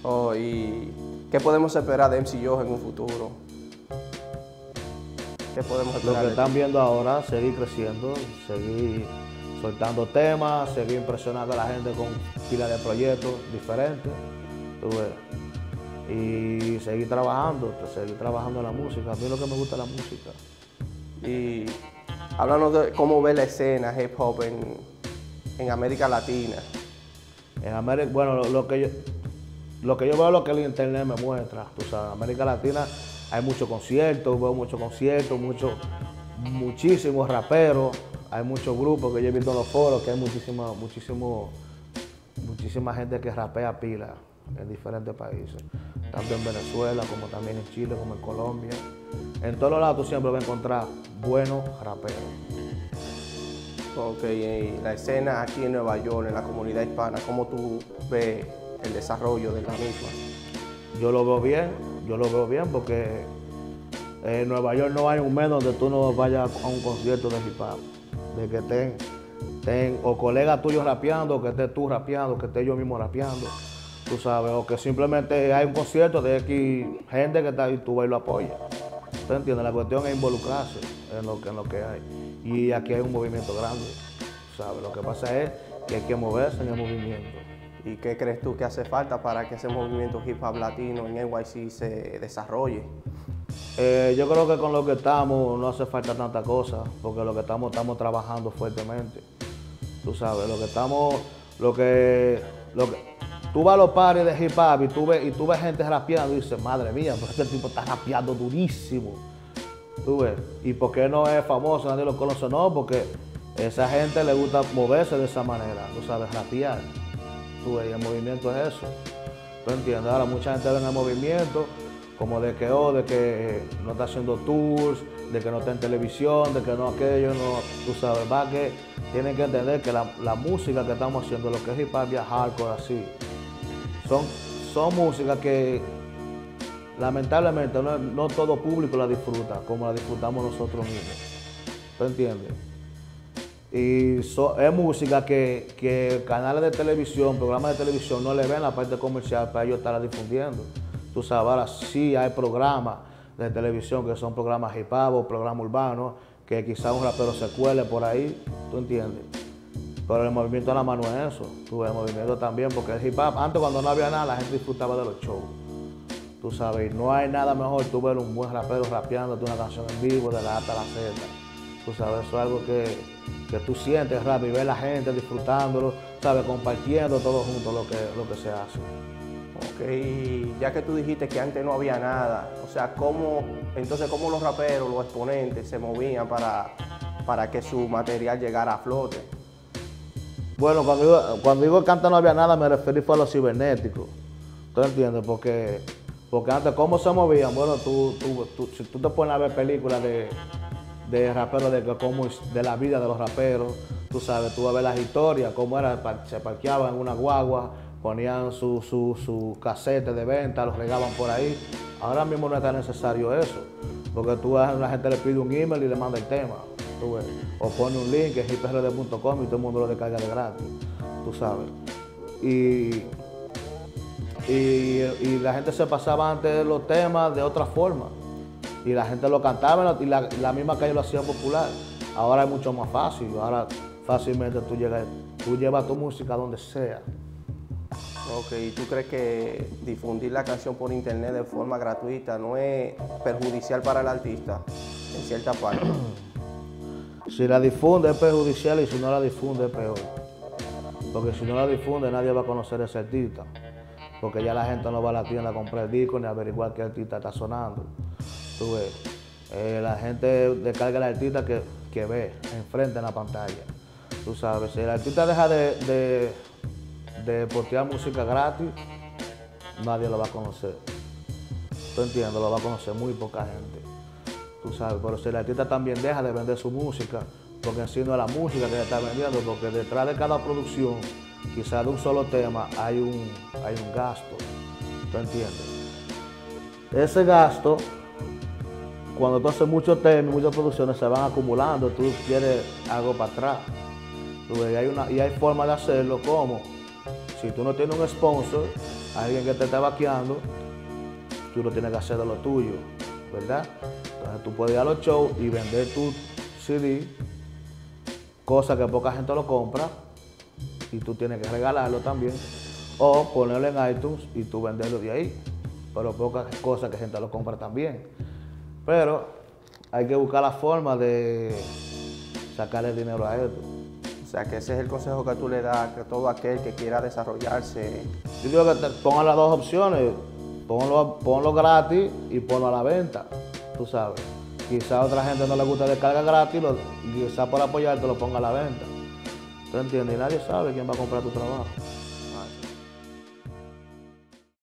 Oh, ¿y qué podemos esperar de MC Yoho en un futuro? ¿Qué podemos Lo esperar que de están ti? viendo ahora, seguir creciendo, seguir soltando temas, seguir impresionando a la gente con pila de proyectos diferentes, tú ves, y seguir trabajando en la música. A mí lo que me gusta es la música. Y háblanos de cómo ve la escena hip hop en América Latina. En América, bueno, lo que yo veo es lo que el internet me muestra. Tú sabes, en América Latina hay muchos conciertos, veo muchos conciertos, muchísimos raperos, hay muchos grupos que yo he visto en los foros, que hay muchísima gente que rapea pila en diferentes países, tanto en Venezuela como también en Chile, como en Colombia. En todos lados tú siempre vas a encontrar buenos raperos. Ok, y la escena aquí en Nueva York, en la comunidad hispana, ¿cómo tú ves el desarrollo de la misma? Yo lo veo bien porque en Nueva York no hay un mes donde tú no vayas a un concierto de hip hop, de que estén o colegas tuyos rapeando, o que estés tú rapeando, o que esté yo mismo rapeando, tú sabes, o que simplemente hay un concierto de X gente que está ahí, tú vas y lo apoyas. ¿Tú entiendes? La cuestión es involucrarse en lo que hay. Y aquí hay un movimiento grande, ¿sabes? Lo que pasa es que hay que moverse en el movimiento. ¿Y qué crees tú que hace falta para que ese movimiento hip hop latino en NYC se desarrolle? Yo creo que con lo que estamos no hace falta tanta cosa, porque lo que estamos trabajando fuertemente. Tú sabes, tú vas a los pares de hip hop y tú ves gente rapeando y dices, madre mía, pero este tipo está rapeando durísimo. Tú ves, ¿y por qué no es famoso? Nadie lo conoce, no, porque a esa gente le gusta moverse de esa manera, tú sabes, rapear. Tú ves, y el movimiento es eso. ¿Tú entiendes? Ahora mucha gente ve en el movimiento como de que no está haciendo tours, de que no está en televisión, de que no aquello, no, tú sabes, va que tienen que entender que la música que estamos haciendo, lo que es hip hop y hardcore así, son músicas que lamentablemente no todo público la disfruta como la disfrutamos nosotros mismos. ¿Tú entiendes? Y es música que canales de televisión, programas de televisión no le ven la parte comercial para ellos estarla difundiendo. Tú sabes, ahora sí hay programas de televisión que son programas hip hop o programas urbanos, que quizás un rapero se cuele por ahí, ¿tú entiendes? Pero el movimiento nada más no es eso. Tú ves, el movimiento también, porque el hip hop, antes cuando no había nada, la gente disfrutaba de los shows. Tú sabes, no hay nada mejor tú ver un buen rapero rapeándote una canción en vivo de la A hasta la Z. Tú sabes, eso es algo que tú sientes rap y ves la gente disfrutándolo, sabes, compartiendo todo junto lo que se hace. Ok, y ya que tú dijiste que antes no había nada, o sea, ¿cómo los raperos, los exponentes se movían para que su material llegara a flote? Bueno, cuando digo que antes no había nada, me referí fue a lo cibernético. ¿Tú entiendes? Porque antes, ¿cómo se movían? Bueno, si tú te pones a ver películas de raperos, de la vida de los raperos, tú sabes, tú vas a ver las historias, cómo era, se parqueaban en una guagua, ponían su casete de venta, los regaban por ahí. Ahora mismo no es tan necesario eso, porque la gente le pide un email y le manda el tema, tú ves, o pone un link, es hiprd.com y todo el mundo lo descarga de gratis, tú sabes. Y la gente se pasaba antes los temas de otra forma. Y la gente lo cantaba y la misma calle lo hacía popular. Ahora es mucho más fácil. Ahora fácilmente tú llevas tu música donde sea. Ok, ¿y tú crees que difundir la canción por internet de forma gratuita no es perjudicial para el artista en cierta parte? Si la difunde es perjudicial y si no la difunde es peor. Porque si no la difunde nadie va a conocer a ese artista. Porque ya la gente no va a la tienda a comprar el disco ni a averiguar qué artista está sonando. Tú ves, la gente descarga al artista que ve enfrente en la pantalla. Tú sabes, si el artista deja de postear música gratis, nadie lo va a conocer. ¿Tú entiendes? Lo va a conocer muy poca gente. Tú sabes, pero si el artista también deja de vender su música, porque en sí no es la música que le está vendiendo, porque detrás de cada producción, quizás de un solo tema, hay un gasto. ¿Tú entiendes? Ese gasto, cuando tú haces muchos temas, muchas producciones se van acumulando, tú quieres algo para atrás. Y hay forma de hacerlo como, si tú no tienes un sponsor, alguien que te está vaqueando, tú lo tienes que hacer de lo tuyo, ¿verdad? Entonces tú puedes ir a los shows y vender tu CD, cosa que poca gente lo compra, y tú tienes que regalarlo también, o ponerlo en iTunes y tú venderlo de ahí, pero pocas cosas que gente lo compra también. Pero hay que buscar la forma de sacarle dinero a esto. O sea, que ese es el consejo que tú le das a todo aquel que quiera desarrollarse. Yo digo que te pongan las dos opciones, ponlo gratis y ponlo a la venta, tú sabes. Quizá a otra gente no le gusta descarga gratis, quizá por apoyarte lo ponga a la venta. ¿Tú entiendes? Y nadie sabe quién va a comprar tu trabajo.